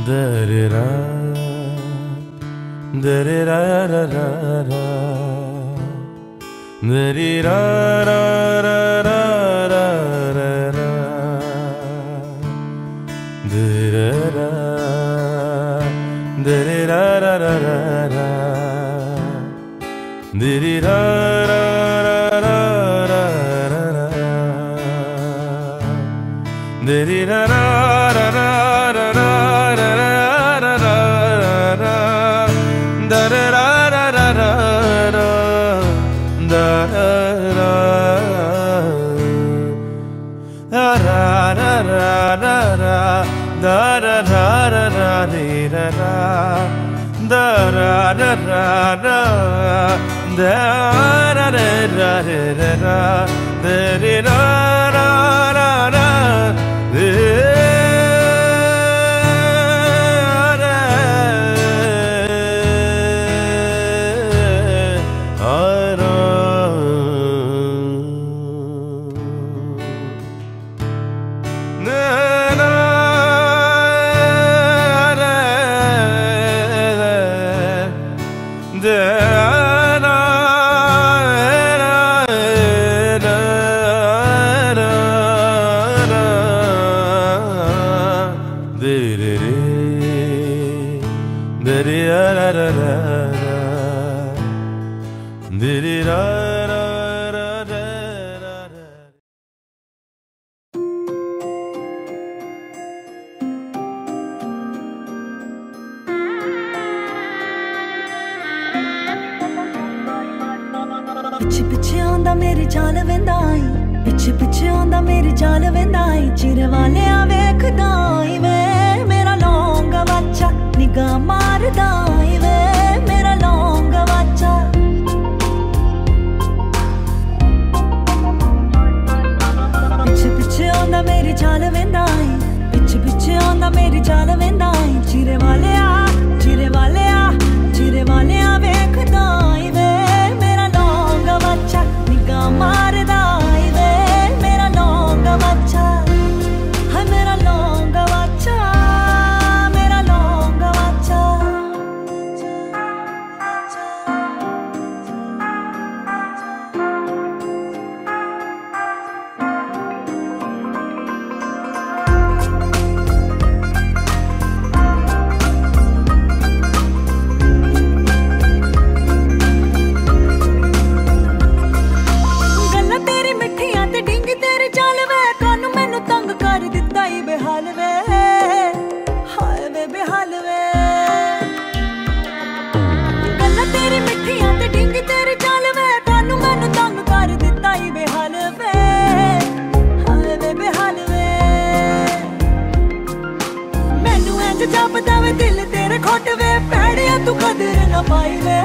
Da-da-da, da-da-da-da-da-da, da-da-da-da-da-da-da, da-da-da, da-da-da-da-da-da, da-da-da-da-da-da, da-da-da-da-da-da. पिछे पिछे आंदा मेरी चाल वेंदाई, पिछे पिछे आंदा मेरी चाल वेंदाई, चिरे वाले वेखदाई वे मेरा लौंगा बच्चा निगाह मारदाई वे मेरा लौंगा बच्चा। पिछे पिछे आंदा मेरी चाल वेंदाई, पिछे पिछे आंदा मेरी चाल वेंदाई, चिरे वाले आ वेखदाई वे मेरा लौंगा बच्चा निगाह मारदाई वे मेरा लौंगा बच्चा। है मेरा लौंगा बच्चा, मेरा लौंगा बच्चा। दिल तेरे खोट वे पैड़िया तू कदर न पाई वे।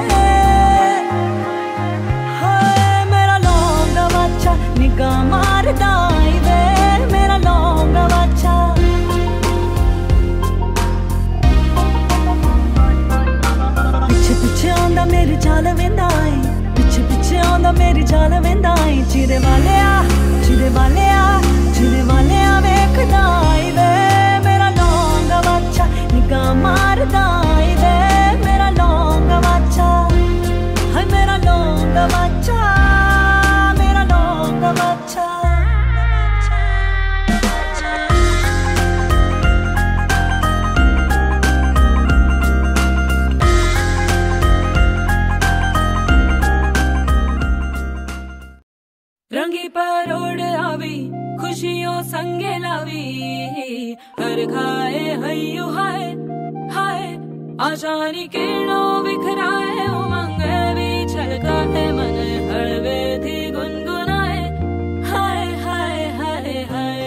हाय मेरा लौंगा बच्चा निगाह मारदाई वे मेरा लौंगा बच्चा। पिछे पिछे आंदा मेरी चाल वेंदाई, पिछे पिछे आंदा मेरी चाल वेंदाई, चिरे वाले आ वेखदाई वे मेरा लौंगा बच्चा निगाह मारदाई वे मेरा लौंगा बच्चा। है मेरा लौंगा बच्चा, मेरा लौंगा बच्चा। रंगी परोड़ आवी खुशियों संगे लावी, हर खाए हयू हाय हाय आशानी किरणों बिखराए, उमंग भी छलकाए मन हड़वे थी गुनगुनाए। हाय हाय हाय हाय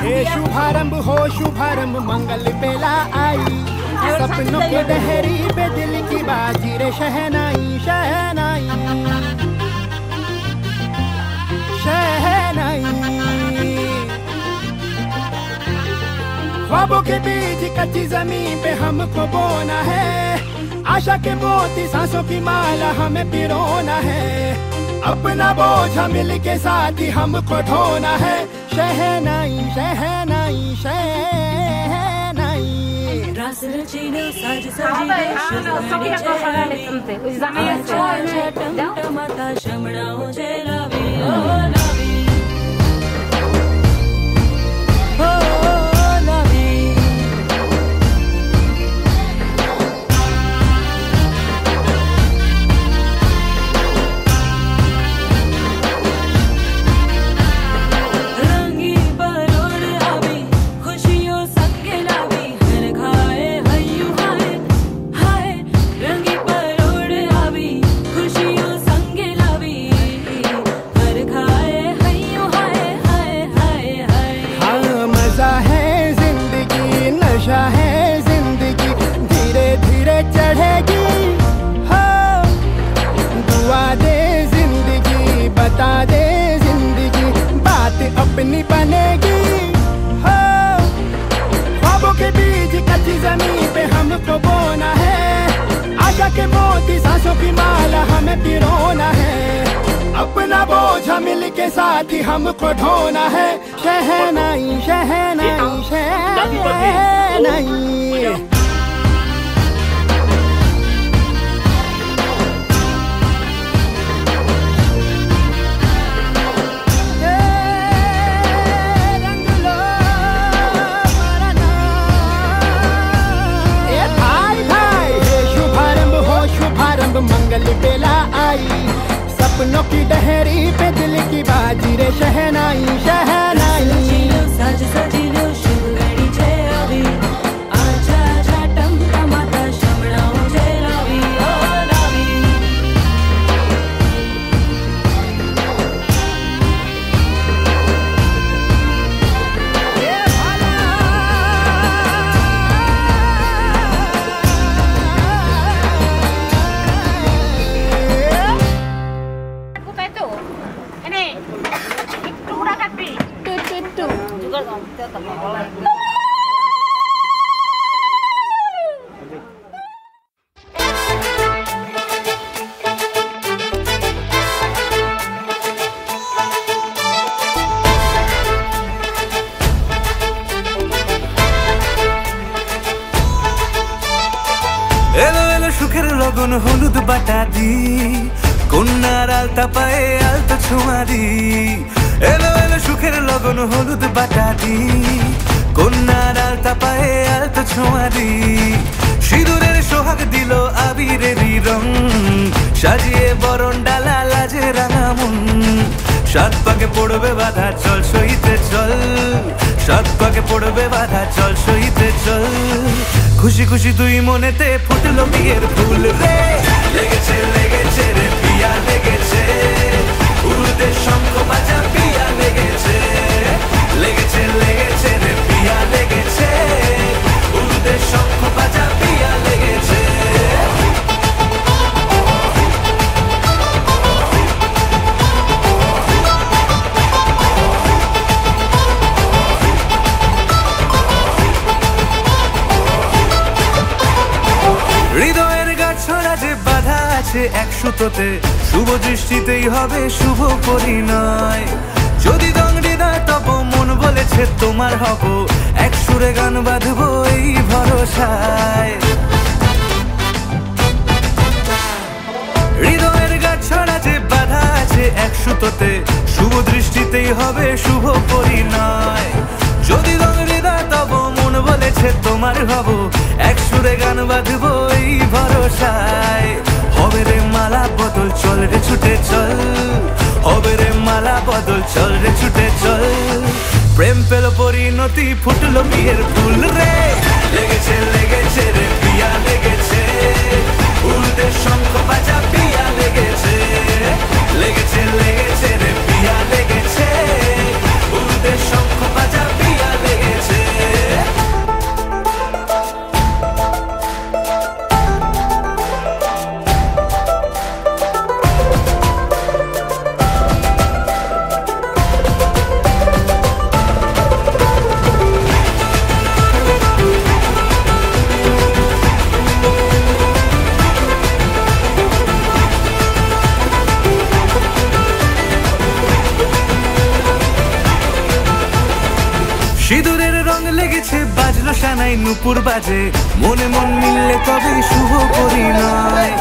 शुभारंभ हो शुभारंभ मंगल बेला आई सपनों के डहरी पे दिल की बाजी रे शहनाई शहनाई शहनाई ख्वाबों के बीज कच्ची जमीन पे हमको बोना है आशा के मोती सांसों की माला हमें पिरोना है अपना बोझ मिल के साथ ही हमको ढोना है शहनाई शहनाई शहनाई रास रचीने साज सजीने टमटमाता शमणाओ जेलावी ओ लावी ओ लावी अपनी बनेगी हो ख्वाबों के बीज कच्ची जमीन पे हमको बोना है आशा के मोती सांसों की माला हमें पिरोना है अपना बोझ मिल के साथ ही हमको ढोना है शहनाई शहनाई शहनाई मंगल बेला आई सपनों की डहरी पे दिल की बाजी रे शहनाई शहनाई सज सजीलो शुभ घड़ी छे अभी आजा आजा टमटमाता शमणाओ जेलावी ओ लावी সুখের লগন হলুদ বাটা দি কন্যার আলতা পায়ে আলতা ছোঁয়া দি এলো এলো সুখের লগন হলুদ বাটা দি কন্যার আলতা পায়ে আলতা ছোঁয়া দি সিঁদুরের সোহাগ দিল আবিরেরই রং সাজিয়ে বরণ ডালা লাজে রাঙা মন সাত পাকে পড়বে বাধা চল সইতে চল সাত পাকে পড়বে বাধা চল সইতে চল খুশি খুশি দুই মনেতে ফুটলো বিয়ের ফুল রে লেগেছে লেগেছে রে পিয়া লেগেছে উড়তে শঙ্খ বাজা পিয়া লেগেছে লেগেছে লেগেছে রে পিয়া লেগেছে উড়তে শঙ্খ বাজা পিয়া লেগেছে হৃদয়ের গাছড়া যে বাধা আছে এক সুতোতে শুভ দৃষ্টিতেই হবে শুভ পরিণয় যদি দংড়ি দেয় তব মন বলেছে তোমার হব এক সুরে গান বাঁধবো এই ভরসায় হৃদয়ের গাছড়া যে বাধা আছে এক সুতোতে শুভ দৃষ্টিতেই হবে শুভ পরিণয় যদি দংড়ি দেয় তব মন বলেছে তোমার হব এক সুরে গান বাঁধবো এই ভরসায় হবে রে মালা বদল চল রে ছুটে চল হবে রে মালা বদল চল রে ছুটে চল প্রেম পেল পরিণতি ফুটলো বিয়ের ফুল রে লেগেছে লেগেছে রে পিয়া লেগেছে উড়তে শঙ্খ বাজা পিয়া লেগেছে লেগেছে লেগেছে রে পিয়া লেগেছে উড়তে শঙ্খ বাজা পিয়া লেগেছে বাজলো সানাই নুপুর বাজে মনে মন মিললে তবে শুভ পরিণয়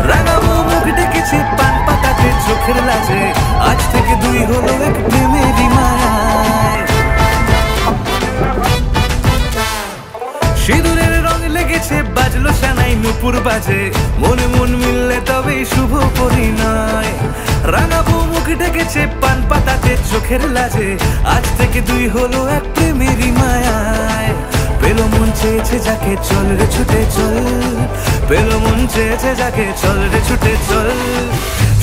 রাঙাবো মুখ ডেকেছে পান পাতাতে চোখের লাজে আজ থেকে দুই হলো এক প্রেমেরই মায়ায় সিঁদুরের রং লেগেছে বাজলো সানাই নুপুর বাজে মনে মন মিললে তবে শুভ পরিণয় রাঙাবো মুখ ডেকেছে পান পাতাতে চোখের লাজে আজ থেকে দুই হলো এক প্রেমেরই মায়ায় পেলো মন চেয়েছে যাকে চল রে ছুটে চল পেলো মন চেয়েছে যাকে চল রে ছুটে চল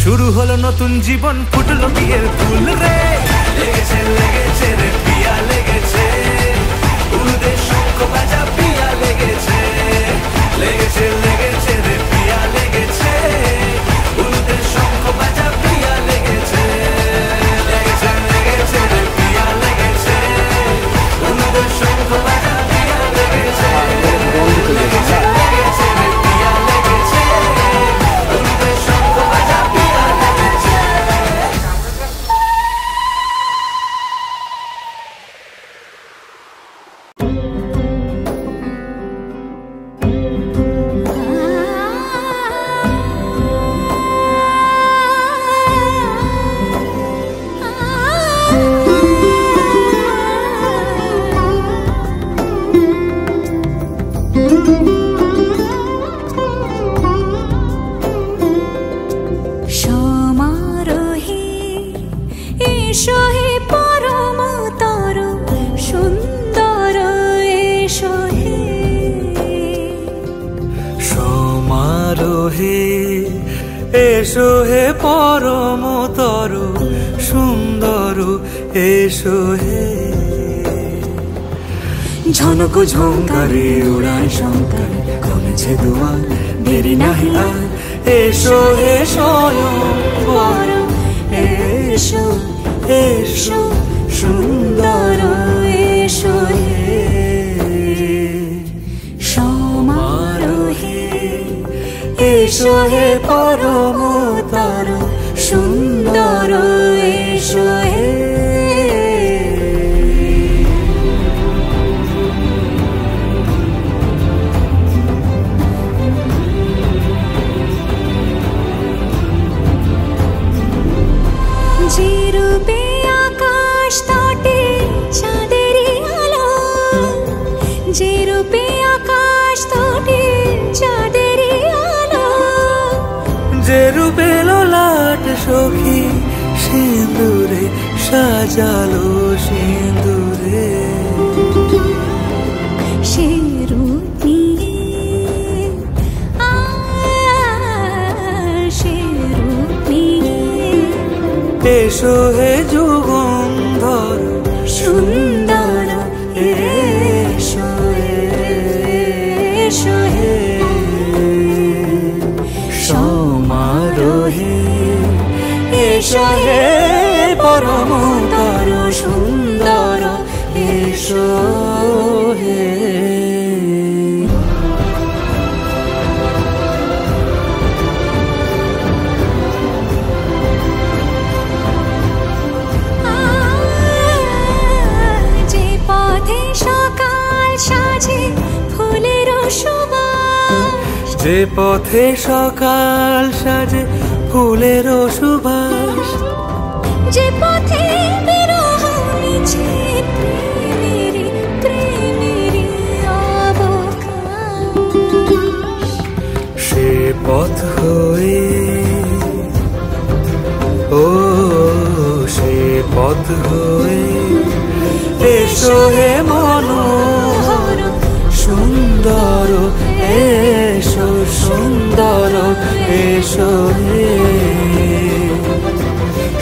শুরু হলো নতুন জীবন ফুটলো বিয়ের ফুল রে লেগেছে লেগেছে রে পিয়া লেগেছে উলুদের শঙ্খ বাজা পিয়া লেগেছে লেগেছে লেগেছে রে পিয়া লেগেছে উলুদের শঙ্খ বাজা পিয়া লেগেছে লেগেছে লেগেছে রে পিয়া লেগেছে উলুদের শঙ্খ বাজা পিয়া লেগেছে লেগেছে লেগেছে রে পিয়া লেগেছে উলুদের শঙ্খ বাজা পিয়া লেগেছে সমারোহে এসো হে পরমতর সুন্দর এসো হে সমারোহে এসো হে পরমতর সুন্দর এসো হে ঝনক ঝঙ্কারে উড়ায় শঙ্কর কমেছে দুয়ার দেরি নাহি আর এসো হে স্বয়ংবর এসো এসো সুন্দর এসো হে সমারোহে এসো হে পরমতর সুন্দর এসো হে যে রূপে আকাশ তটে চাঁদেরই আলো যে রূপে আকাশ তটে চাঁদেরই আলো যে রূপে ললাট সখী সিঁদুরে সাজালো সিঁদুরে সে রূপ নিয়ে সে রূপ নিয়ে এসো হে যুগন্ধর সুন্দর এসো এসো হে সমারোহে এসো হে পরমতর সুন্দর এসো হে যে পথে সকাল সাজে ফুলের সুবাস যে পথে সকাল সাজে ফুলের সুবাস যে পথে বিরহ মিছে প্রেমেরই প্রেমেরই অবকাশ সে পথ হয়ে ও সে পথ হয়ে এসো হে মনোহর সুন্দর এসো সুন্দর এসো হে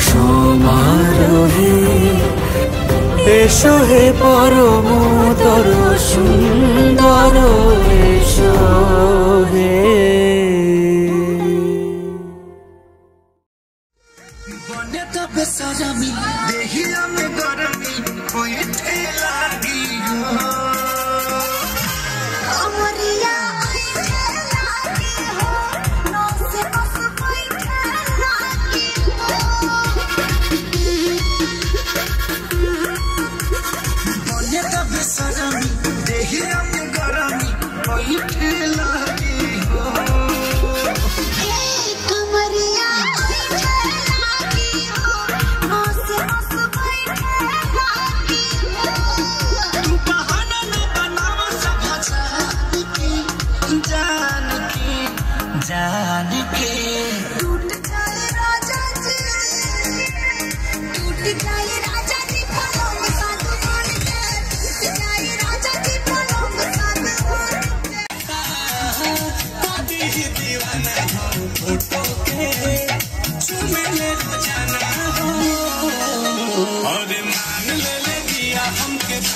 সমারোহে এসো হে পরমতর সুন্দর এসো হে बने तब सजमी देहिया में गरमी कोई ठेला दी हो अमरिया बने तब सजमी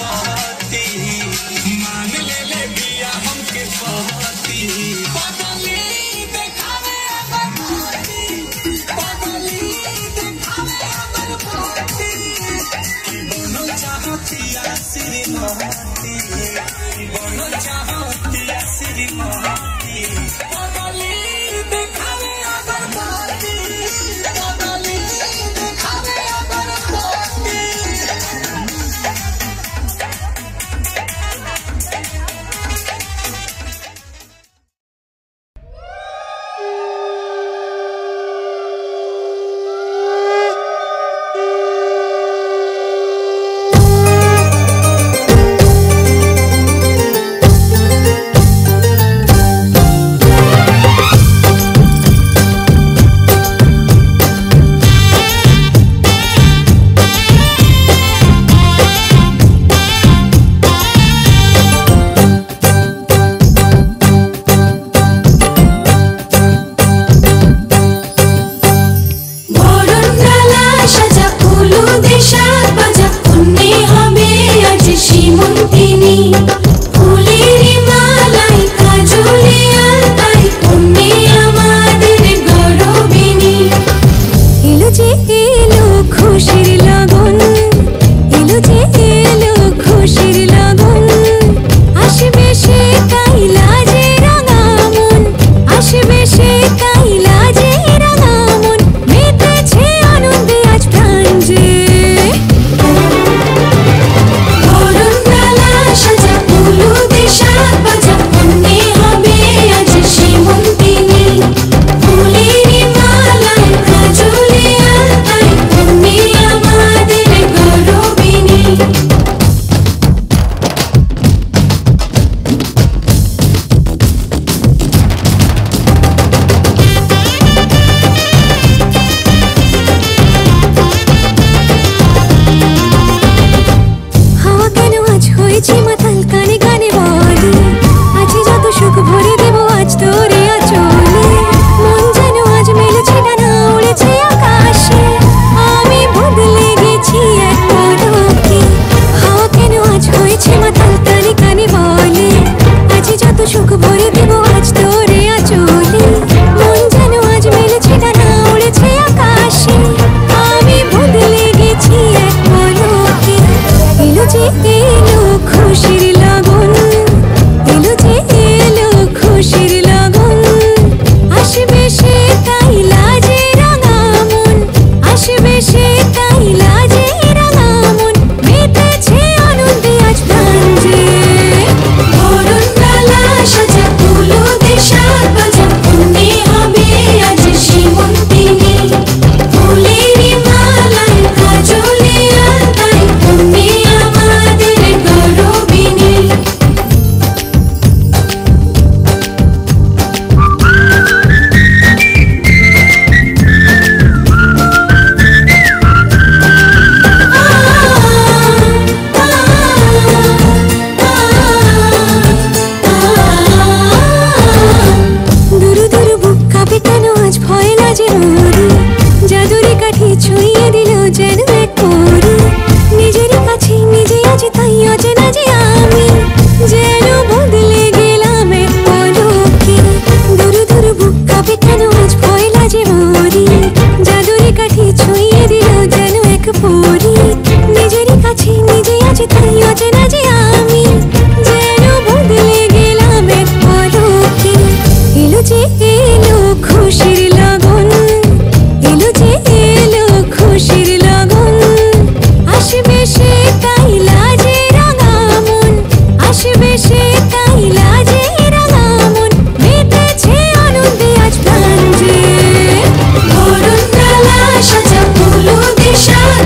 पति मान ले बिया हमके पति बदली देखावे अगर पति बदली देखावे अगर पति बोलो चाहतिया श्रीमती बोलो चाहतिया श्रीमती बदली देखावे अगर पति बदली देखावे अगर पति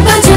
Baja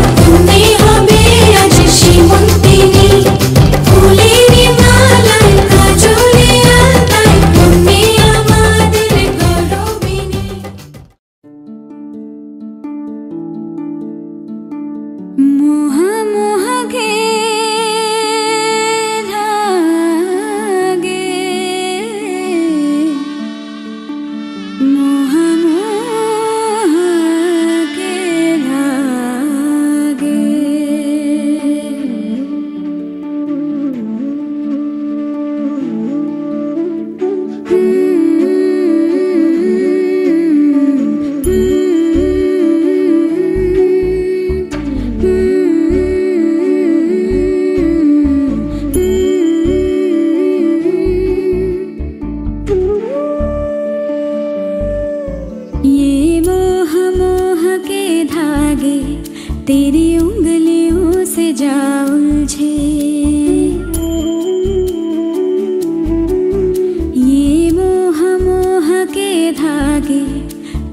तेरी उंगलियों से जा उलझे ये मोह मोह के धागे,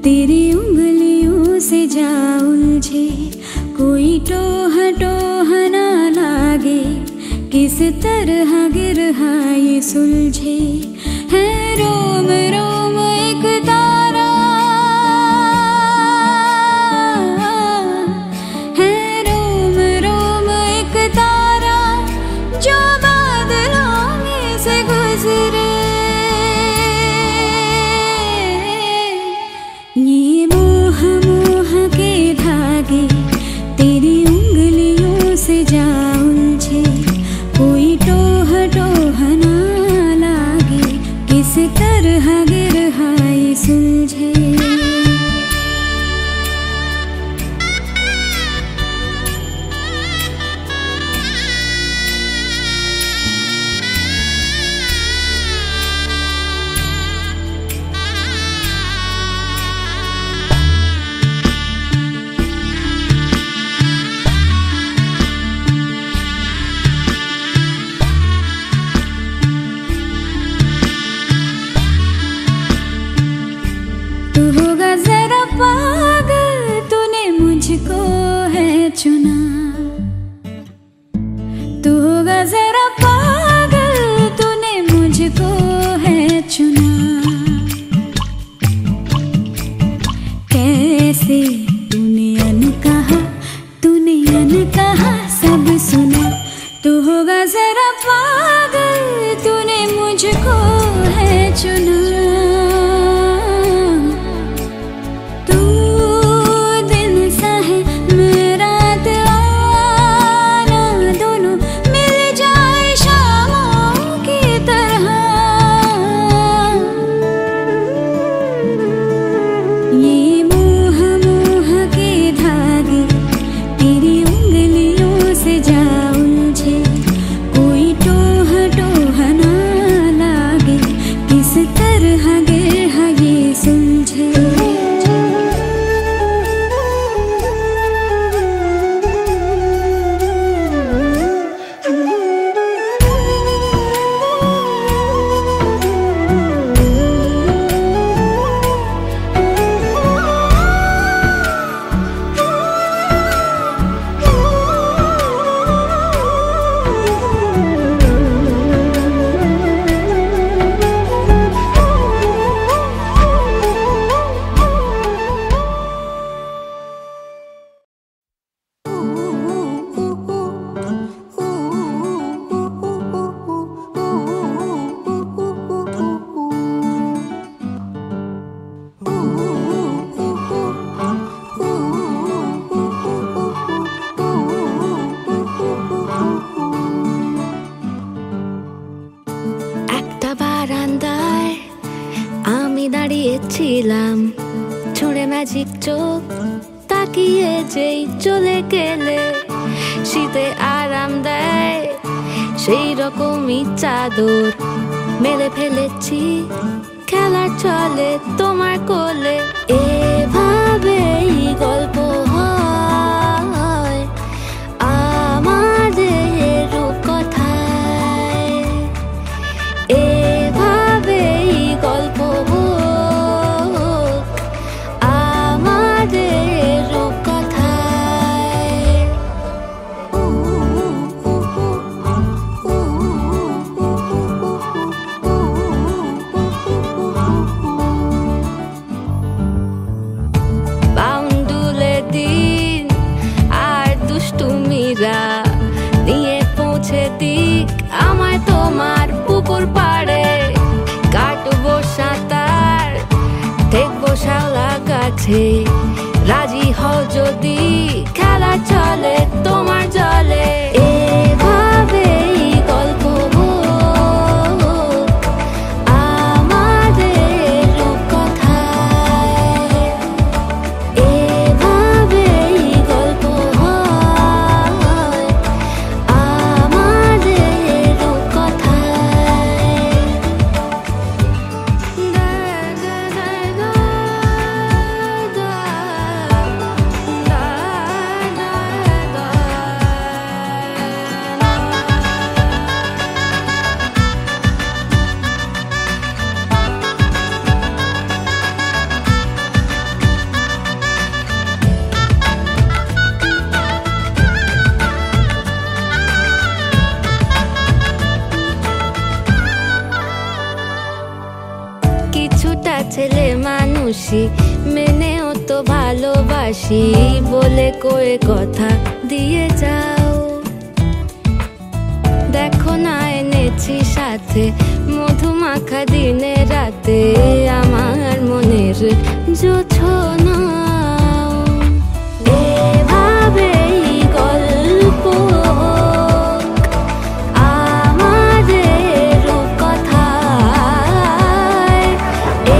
तेरी उंगलियों से जा उलझे कोई टोह टोह ना लागे, किस तरह गिरहा ये सुलझे है रोम रोम एक तारा, है रोम रोम एक तारा जो बादलों में से गुजरे। ये मोह मोह के धागे तेरी उंगलियों से जा उलझे कोई टोह टोह ना लागे, किस तरह गिरहा ये सुलझे। तू होगा जरा पागल, तूने मुझको है चुना। तू होगा जरा पागल, तूने मुझको है चुना। कैसे तूने अनकहा सब सुना। तू होगा जरा पागल, तूने मुझको है चुना। ছিলাম ছুঁড়ে ম্যাজিক চোখ তাকিয়ে যেই চলে গেলে, শীতে আরাম দেয় সেই রকমই চাদর মেলে ফেলেছি খেলার চলে তোমার কোলে। এভাবেই গল্প হয় আমাদের রূপকথায়, এভাবেই গল্প নিয়ে পৌঁছে দিক আমায় তোমার পুকুর পাড়ে, কাটবো সাঁতার দেখবো শাওলা গাছে, রাজি হও যদি খেলা চলে তোমার জলে। এভাবেই গল্প আমাদের রূপকথায়, এভাবেই গল্প ভালোবাসি বলে কয়ে কথা দিয়ে যাও। দেখো না এনেছি সাথে মধুমাখা দিনে রাতে আমার মনের জোছনা। এভাবেই গল্প আমাদের কথায়,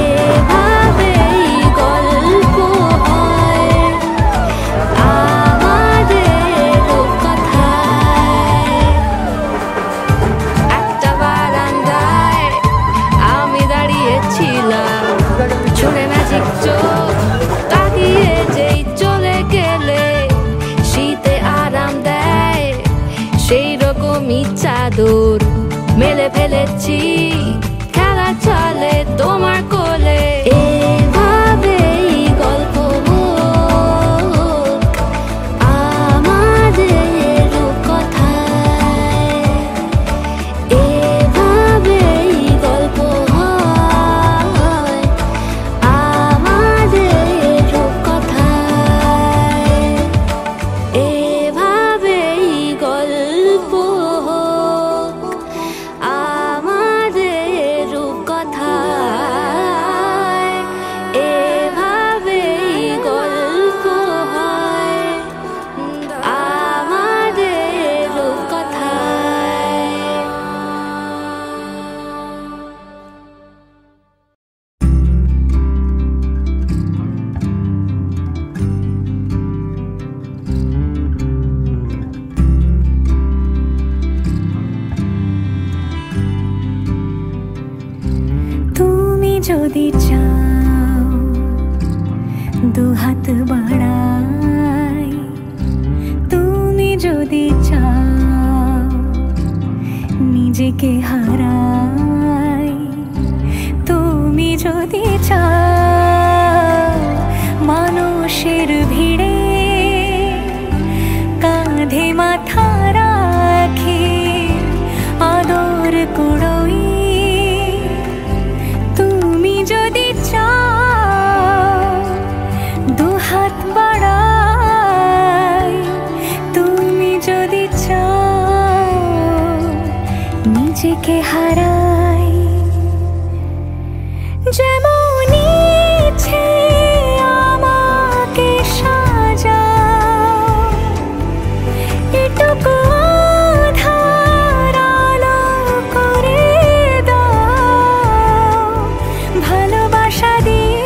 এভাবেই গল্প হয় আমাদের কথায়। একটা বারান্দায় আমি দাঁড়িয়েছিলাম, ছুঁড়ে ম্যাজিক চোখ তাকিয়ে যেই চলে গেলে শীতে আরাম দেয় সেই রকমই চাদর মেলে ফেলেছি, খেলা চলে তোমার কোলে। এভাবেই গল্প হোক আমাদের কথায়, এভাবেই গল্প হয় আমাদের কথায়, এভাবেই গল্প হোক আমাদের কথায়, এভাবেই গল্প হয় আমাদের কথায়। তুমি যদি চাও দুহাত বাড়াই, তুমি যদি চাও নিজেকে হারাই, তুমি যদি চাও মানুষের ভিড়ে কাঁধে মাথা রাখি আদর কুড়োই, তুমি যদি চাও দুহাত বাড়াই, তুমি যদি চাও নিজেকে হারাই, যেমন ইচ্ছে আমাকে সাজাও, এটুকু আধার আলো করে দাও, ভালোবাসা দিয়ে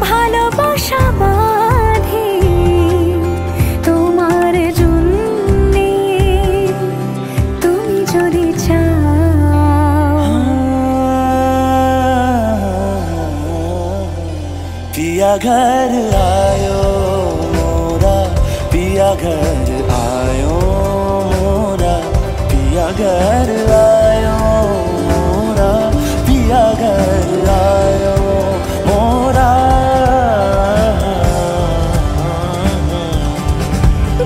ভালোবাসা বাঁধি তোমার জন্যে, তুমি যদি চাও। पिया घर आयो मोरा, पिया घर आयो मोरा, पिया घर आयो मोरा, पिया घर आयो मोरा।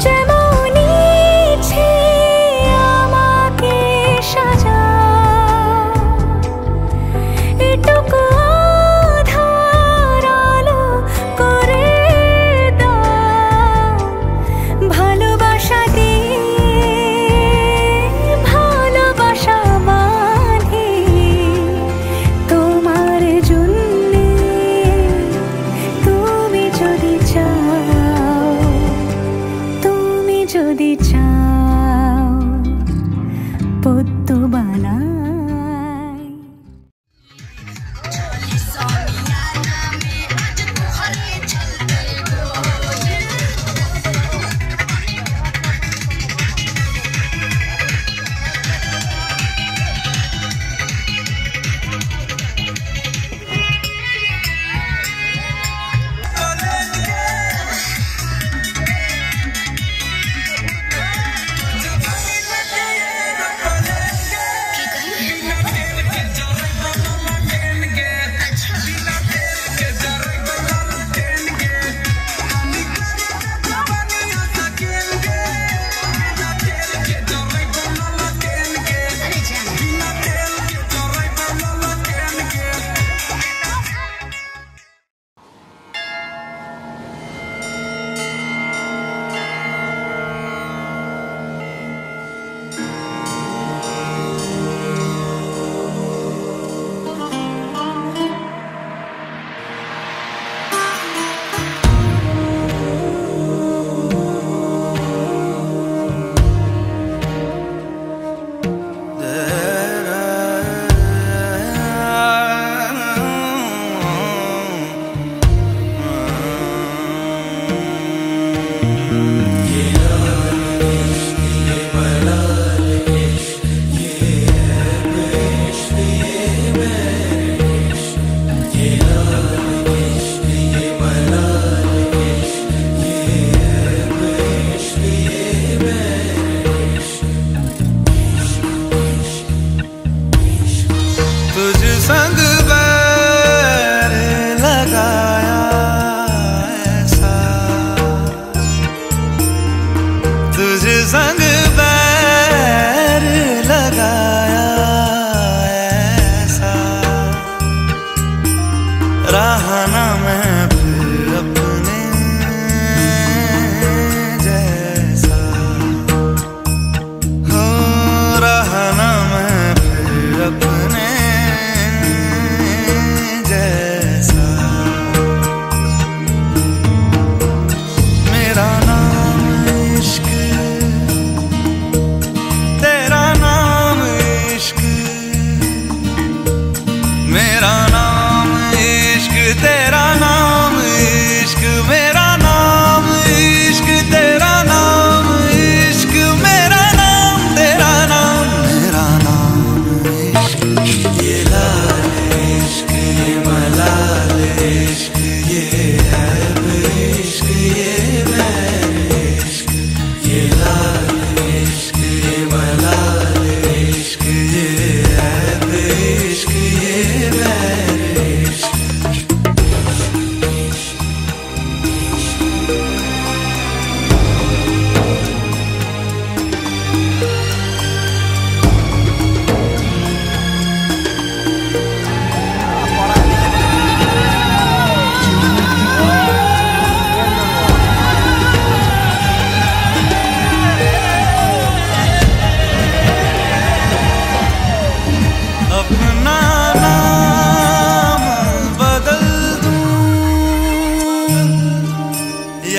যেমন ইচ্ছে আমাকে সাজাও, এটুকু আধার আলো করে দাও, ভালোবাসা দিয়ে ভালোবাসা বাঁধি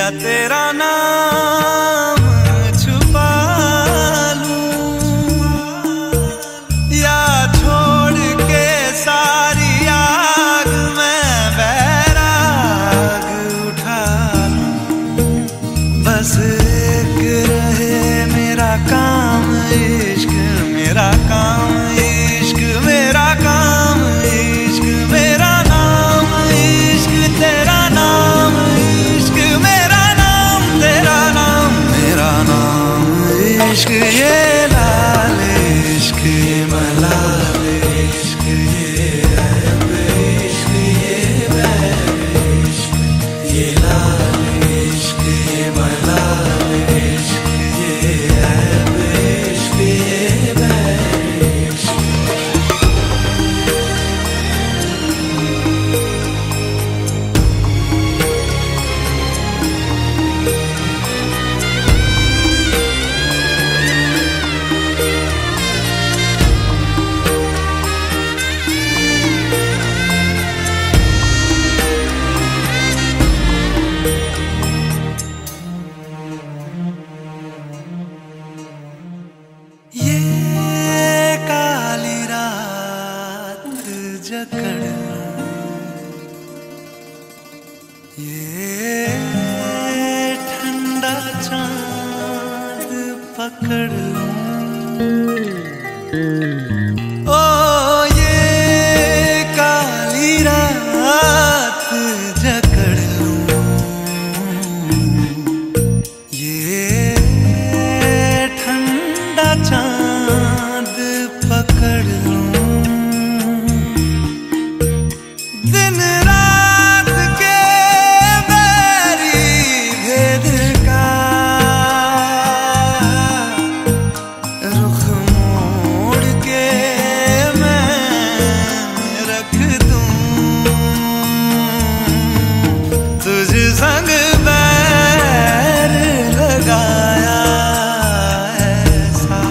या तेरा नाम छुपा लूं, या छोड़ के सारी आग में बैराग उठा लूं। बस एक रहे मेरा काम इश्क, मेरा काम इश्क, मेरा काम इश्क, मेरा नाम इश्क, तेरा नाम इश्क, मेरा नाम तेरा नाम, मेरा नाम इश्क। ये लाल इश्क, ये मलाल इश्क, ये ऐब इश्क, ये बैर इश्क, ये लाल इश्क, ये मलाल इश्क, ये ऐब इश्क, ये बैर इश्क। ये काली रात जकड़ लूं, ये ठंडा चांद पकड़ लूं, ओ ये काली रात जकड़ लूं, ये ठंडा चांद पकड़ लूं। दिन रात के बैरी भेद का रुख मोड़ के मैं रख दूं, तुझ संग बैर लगाया ऐसा,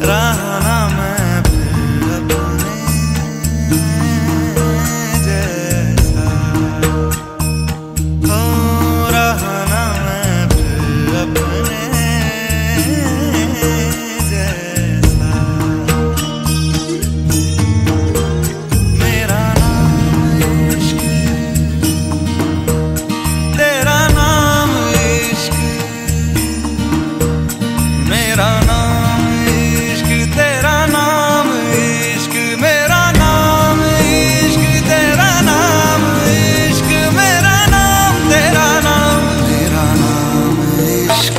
रहना मैं फिर अपने जैसा, हो रहना मैं फिर अपने जैसा। मेरा नाम इश्क, तेरा नाम इश्क, मेरा नाम इश्क, तेरा नाम इश्क, मेरा नाम इश्क, तेरा नाम इश्क, मेरा नाम तेरा नाम, मेरा नाम इश्क।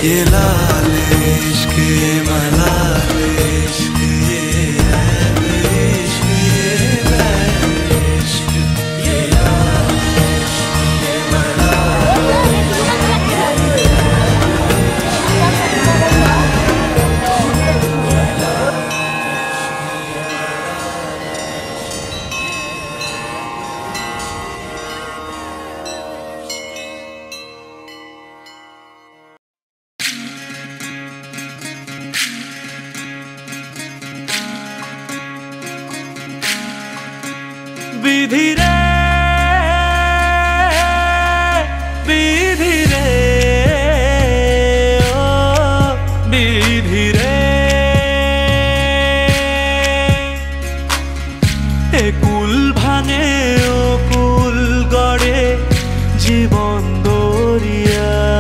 ये लाल इश्क, ये मलाल इश्क, ये ऐब इश्क, ये बैर इश्क, ये लाल इश्क, ये मलाल विधि रे, विधि रे, ओ विधि रे, এ কুল ভাঙে ও কুল গড়ে জীবন দরিয়ায়,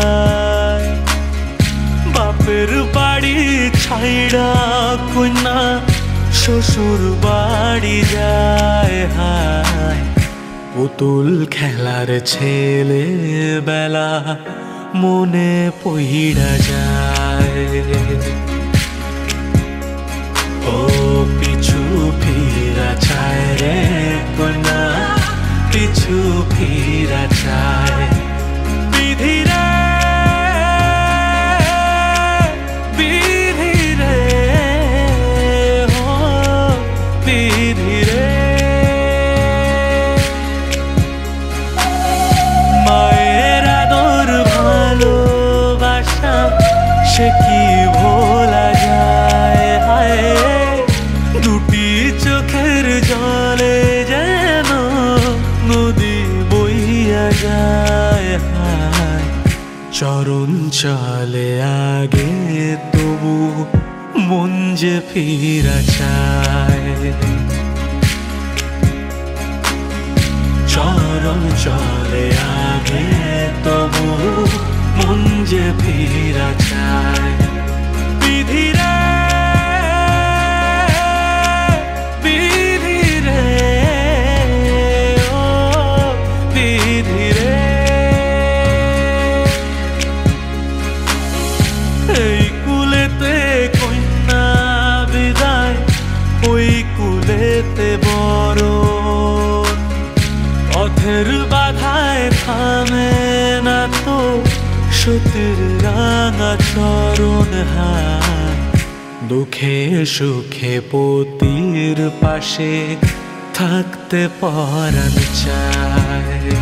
বাপের বাড়ি ছাইড়া কন্যা শ্বশুর বাড়ি যায়, হায় পুতুল খেলার ছেলে বেলা মনে পইড়া যায়। ও পিছু ফিরা চায় রে কন্যা, পিছু ফিরা চায়। বিধি রে, বিধি রে, ও বিধি রে, মায়ের আদর ভালোবাসা সে কি ভোলা যায়, হায় দুটি চোখের জলে যেন নদী বইয়া যায় হায় চরণ চলে আগে তবু মন যে ফিরা চায় চরণ চলে আগে তবু মন যে ফিরা চায় বিধিরে পথের বাধায় থামে না তো সতীর রাঙা চরণ হায় দুঃখে সুখে পতির পাশে থাকতে পরাণ চায়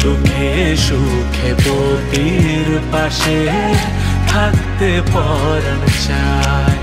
দুঃখে সুখে পতির পাশে থাকতে পরাণ চায়